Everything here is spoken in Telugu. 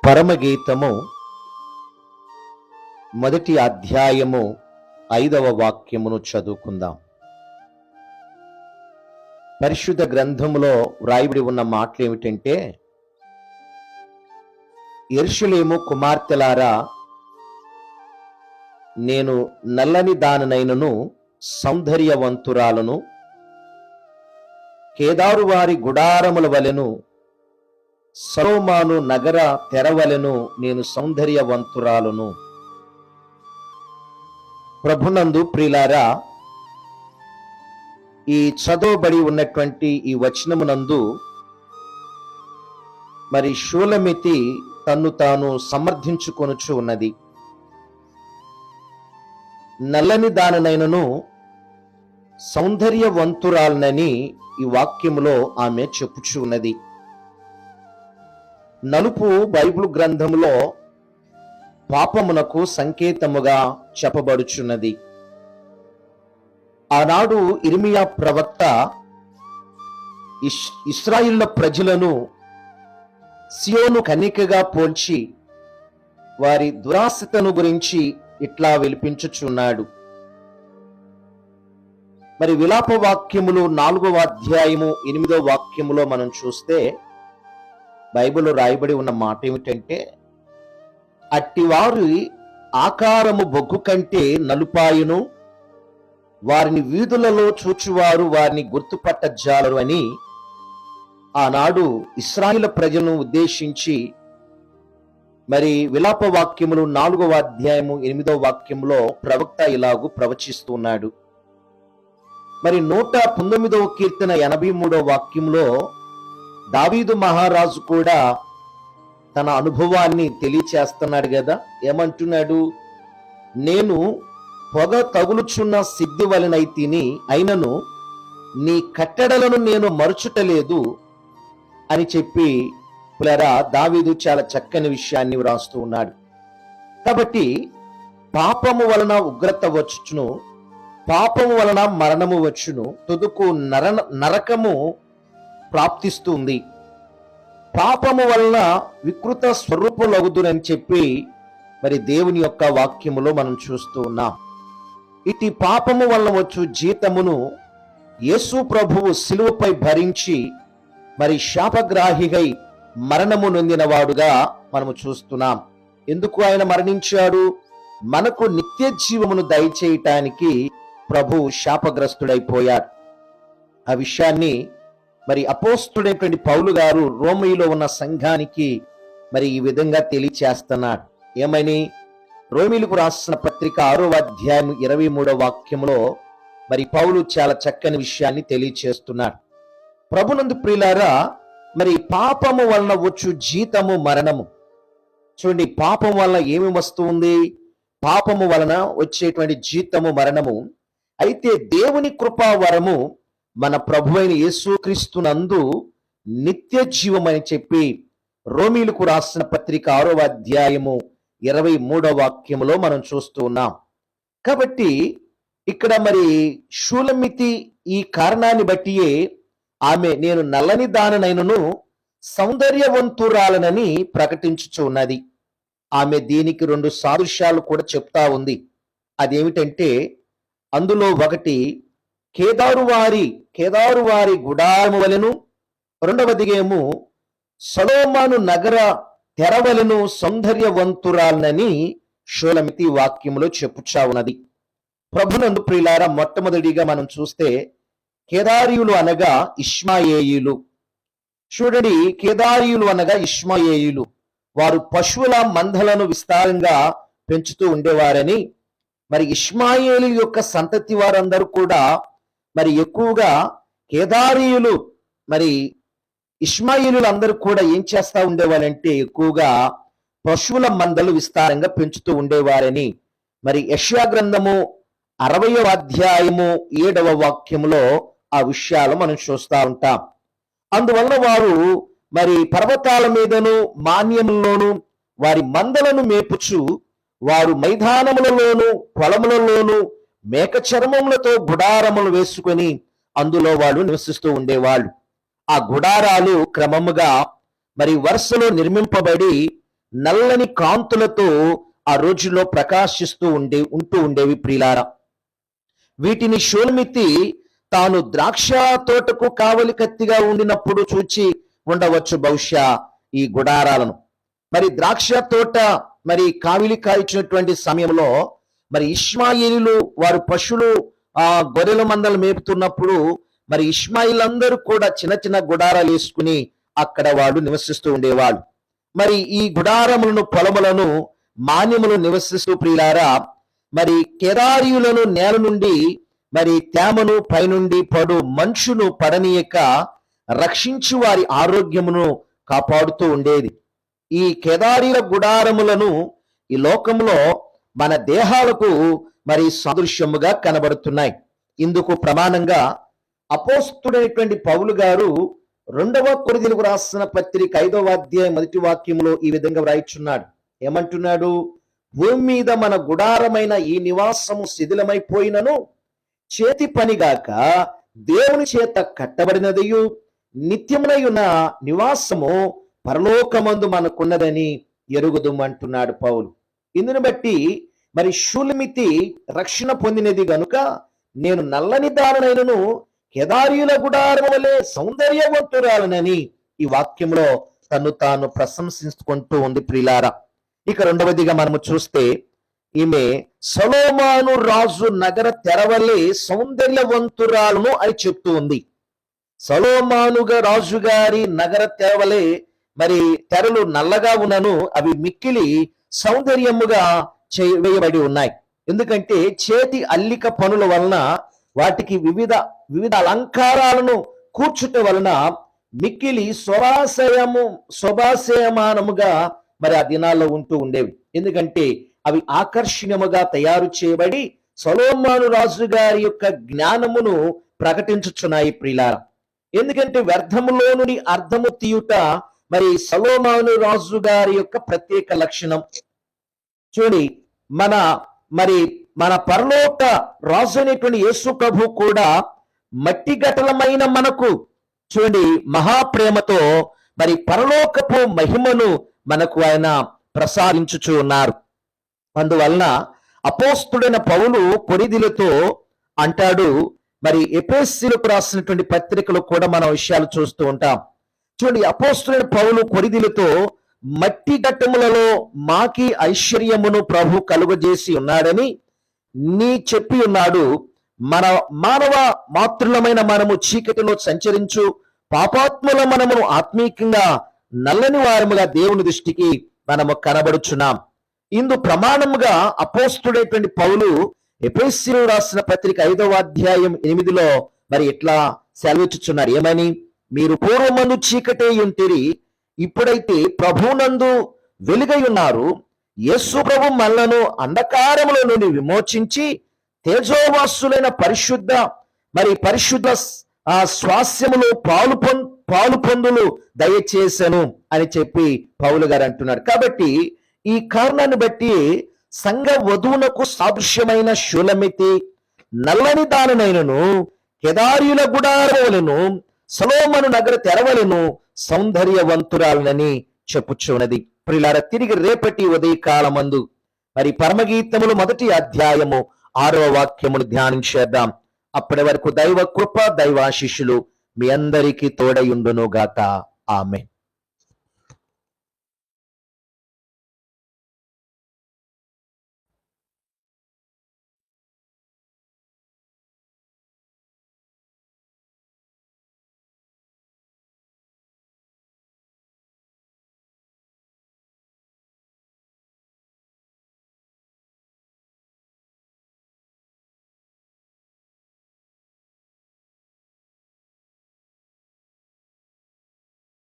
పరమగీతము మొదటి అధ్యాయము 5వ వాక్యమును చదువుకుందాం. పరిశుద్ధ గ్రంథములో వ్రాయబడి ఉన్న మాటలు ఏమిటంటే, యెరూషలేము కుమార్తెలారా, నేను నల్లని దానినైనను సౌందర్యవంతురాలను, కేదారు వారి గుడారముల వలెను సొలొమోను నగర తెరవలెను నేను సౌందర్యవంతురాలను. ప్రభునందు ప్రియులారా, ఈ చదవబడి ఉన్నటువంటి ఈ వచనమునందు మరి షూలమితి తన్ను తాను సమర్థించుకొనుచు ఉన్నది. నల్లని దానినైనను సౌందర్యవంతురాలనని ఈ వాక్యములో ఆమె చెప్పుచు ఉన్నది. నలుపు బైబిల్ గ్రంథములో పాపమునకు సంకేతముగా చెప్పబడుచున్నది. ఆనాడు ఇర్మియా ప్రవక్త ఇశ్రాయేలు ప్రజలను సియోను కన్యకగా పోల్చి వారి దురాశతను గురించి ఇట్లా విలిపించుచున్నాడు. మరి విలాప వాక్యములు 4వ అధ్యాయము 8వ వాక్యములో మనం చూస్తే బైబిల్లో రాయబడి ఉన్న మాట ఏమిటంటే, అట్టివారి ఆకారము బొగ్గు కంటే నలుపాయును, వారిని వీధులలో చూచువారు వారిని గుర్తుపట్టజాలరు అని ఆనాడు ఇశ్రాయేలు ప్రజలను ఉద్దేశించి మరి విలాప వాక్యములు 4వ అధ్యాయము 8వ వాక్యంలో ప్రవక్త ఇలాగూ ప్రవచిస్తున్నాడు. మరి 119వ కీర్తన 83వ వాక్యంలో దావీదు మహారాజు కూడా తన అనుభవాన్ని తెలియచేస్తున్నాడు కదా. ఏమంటున్నాడు? నేను పొగ తగులుచున్న సిద్ధి వలనైతిని, అయినను నీ కట్టడలను నేను మరుచుటలేదు అని చెప్పి దావీదు చాలా చక్కని విషయాన్ని వ్రాస్తూ ఉన్నాడు. కాబట్టి పాపము వలన ఉగ్రత వచ్చును, పాపము వలన మరణము వచ్చును, తుదుకు నరకము ప్రాప్తిస్తుంది. పాపము వలన వికృత స్వరూపులగుదురని చెప్పి మరి దేవుని యొక్క వాక్యములో మనం చూస్తూ ఉన్నాం. ఇటు పాపము వలన వచ్చు జీతమును యేసు ప్రభువు సిలువపై భరించి మరి శాపగ్రాహిగై మరణము నొందిన వాడుగా మనము చూస్తున్నాం. ఎందుకు ఆయన మరణించాడు? మనకు నిత్య జీవమును దయచేయటానికి ప్రభు శాపగ్రస్తుడైపోయాడు. ఆ విషయాన్ని మరి అపోస్తుడైనటువంటి పౌలు గారు రోమీలో ఉన్న సంఘానికి మరి ఈ విధంగా తెలియచేస్తున్నాడు. ఏమని? రోమీలకు రాసిన పత్రిక 6వ అధ్యాయం 23వ వాక్యంలో మరి పౌలు చాలా చక్కని విషయాన్ని తెలియచేస్తున్నాడు. ప్రభునందు ప్రియులారా, మరి పాపము వలన వచ్చు జీతము మరణము. చూడండి, పాపం వలన ఏమి వస్తుంది? పాపము వలన వచ్చేటువంటి జీతము మరణము. అయితే దేవుని కృపా వరము మన ప్రభువైన యేసుక్రీస్తునందు నిత్య జీవం అని చెప్పి రోమీలకు రాసిన పత్రిక 6వ అధ్యాయము 23వ వాక్యములో మనం చూస్తూ ఉన్నాం. కాబట్టి ఇక్కడ మరి షూలమితి ఈ కారణాన్ని బట్టియే ఆమె నేను నల్లని దానినైనను సౌందర్యవంతురాలనని ప్రకటించుచు ఉన్నది. ఆమె దీనికి 2 సాదృశ్యాలు కూడా చెప్తా ఉంది. అదేమిటంటే, అందులో ఒకటి కేదారు వారి గుడారము వలెను, రెండవదిగేమో సొలొమోను నగర తెరవలెను సౌందర్యవంతురాలనని షూలమితి వాక్యములో చెప్పుచా ఉన్నది. ప్రభునందు ప్రియులారా, మొట్టమొదటిగా మనం చూస్తే కేదారీయులు అనగా ఇష్మాయేలీయులు. చూడండి, కేదారీయులు అనగా ఇష్మాయేలీయులు. వారు పశువుల మందలను విస్తారంగా పెంచుతూ ఉండేవారని, మరి ఇష్మాయేలు యొక్క సంతతి వారందరూ కూడా మరి ఎక్కువగా కేదారీయులు మరి ఇష్మాయేలీయులు అందరూ కూడా ఏం చేస్తా ఉండేవారంటే ఎక్కువగా పశువుల మందలు విస్తారంగా పెంచుతూ ఉండేవారని మరి యెషయా గ్రంథము 60వ అధ్యాయము 7వ వాక్యములో ఆ విషయాలు మనం చూస్తూ ఉంటాం. అందువలన వారు మరి పర్వతాల మీదను మాన్యములలోను వారి మందలను మేపుచు వారు మైదానములలోను పొలములలోను మేక చర్మములతో గుడారములు వేసుకొని అందులో వాళ్ళు నివసిస్తూ ఉండేవాళ్ళు. ఆ గుడారాలు క్రమముగా మరి వరుసలో నిర్మింపబడి నల్లని కాంతులతో ఆ రోజుల్లో ప్రకాశిస్తూ ఉంటూ ఉండేవి ప్రియులారా. వీటిని షూలమితి తాను ద్రాక్ష తోటకు కావలి కత్తిగా ఉండినప్పుడు చూచి ఉండవచ్చు బహుశా ఈ గుడారాలను. మరి ద్రాక్ష తోట మరి కావిలి కాల్చినటువంటి సమయంలో మరి ఇష్మాయిలీలు వారు పశువులు గొర్రెల మందలు మేపుతున్నప్పుడు మరి ఇష్మాయిలందరూ కూడా చిన్న చిన్న గుడారాలు వేసుకుని అక్కడ వాడు నివసిస్తూ ఉండేవాళ్ళు. మరి ఈ గుడారములను పొలములను మాన్యములు నివసిస్తూ ప్రియులారా, మరి కెదారీయులను నేల నుండి మరి తేమను పైనుండి పడు మంచును పడనీయక రక్షించి వారి ఆరోగ్యమును కాపాడుతూ ఉండేది. ఈ కెదారీల గుడారములను ఈ లోకంలో మన దేహాలకు మరి సాదృశ్యముగా కనబడుతున్నాయి. ఇందుకు ప్రమాణంగా అపోస్తుడైనటువంటి పౌలు గారు 2వ కొరింథీయులకు రాసిన పత్రిక 5వ అధ్యాయం 1వ వాక్యంలో ఈ విధంగా వ్రాయిచున్నాడు. ఏమంటున్నాడు? భూమి మీద మన గుడారమైన ఈ నివాసము శిథిలమైపోయినను చేతి పనిగాక దేవుని చేత కట్టబడినదియు నిత్యమునై ఉన్న నివాసము పరలోకమందు మనకున్నదని ఎరుగుదుము అంటున్నాడు పౌలు. ఇందును బట్టి మరి షూలమితి రక్షణ పొందినది గనుక నేను నల్లని దాననైనను కెదారీయుల గుడారం వలె సౌందర్యవంతురాలనని ఈ వాక్యంలో తను తాను ప్రశంసించుకుంటూ ఉంది ప్రియులారా. ఇక రెండవదిగా మనము చూస్తే ఈమె సొలొమోను రాజు నగర తెరవలే సౌందర్యవంతురాలను అని చెప్తూ ఉంది. సొలొమోను రాజు గారి నగర తెరవలే మరి తెరలు నల్లగా ఉన్నను అవి మిక్కిలి సౌందర్యముగా వేయబడి ఉన్నాయి. ఎందుకంటే చేతి అల్లిక పనుల వలన వాటికి వివిధ అలంకారాలను కూర్చుట వలన మిక్కిలి శోభాశయమానముగా మరి ఆ దినాల్లో ఉంటూ ఉండేవి. ఎందుకంటే అవి ఆకర్షణీయముగా తయారు చేయబడి సొలొమోను రాజు గారి యొక్క జ్ఞానమును ప్రకటించుచున్నాయి ప్రియులారా. ఎందుకంటే వ్యర్థములో నుండి అర్థము తీయుట మరి సొలొమోను రాజు గారి యొక్క ప్రత్యేక లక్షణం. చూడి మన పరలోక రాజు అయినటువంటి యేసు ప్రభు కూడా మట్టి గటలమైన మనకు చూడండి మహాప్రేమతో మరి పరలోకపు మహిమను మనకు ఆయన ప్రసాదించుచు ఉన్నారు. అందువలన అపోస్తుడైన పౌలు కొరింథీయులతో అంటాడు. మరి ఎఫెసీయులకు రాసినటువంటి పత్రికలో కూడా మన విషయాలు చూస్తూ ఉంటాం. చూడండి, అపోస్తుడైన పౌలు కొరింథీయులతో మట్టి ఘట్టములలో మాకి ఐశ్వర్యమును ప్రభు కలుగజేసి ఉన్నాడని నీ చెప్పి ఉన్నాడు. మన మానవ మాతృలమైన మనము చీకటిలో సంచరించు పాపాత్ముల మనమును ఆత్మీయంగా నల్లని వారముగా దేవుని దృష్టికి మనము కనబడుచున్నాం. ఇందు ప్రమాణముగా అపోస్తుడైనటువంటి పౌలు ఎఫెసీయులకు రాసిన పత్రిక 5వ అధ్యాయం 8లో మరి ఇట్లా సెలవిచ్చుచున్నారు. ఏమని? మీరు పూర్వమందు చీకటే ఉంటిరి, ఇప్పుడైతే ప్రభునందు వెలుగై ఉన్నారు. యేసు ప్రభు మనలను అంధకారముల నుండి విమోచించి తేజోవాసులైన పరిశుద్ధ స్వాస్యములో పాలు పొందులు దయచేసను అని చెప్పి పౌలు గారు అంటున్నారు. కాబట్టి ఈ కారణాన్ని బట్టి సంఘ వధువునకు సాదృశ్యమైన షూలమితి నల్లని దాననైనను కెదారీయుల గుడారములను సొలొమోను నగర తెరవలను సౌందర్యవంతురాలనని చెప్పుచున్నది. ప్రియులారా, తిరిగి రేపటి ఉదయకాలమందు మరి పరమగీతములు 1వ అధ్యాయము 6వ వాక్యమును ధ్యానించేద్దాం. అప్పటి వరకు దైవ కృప దైవాశీస్సులు మీ అందరికీ తోడయుండును గాక. ఆమేన్.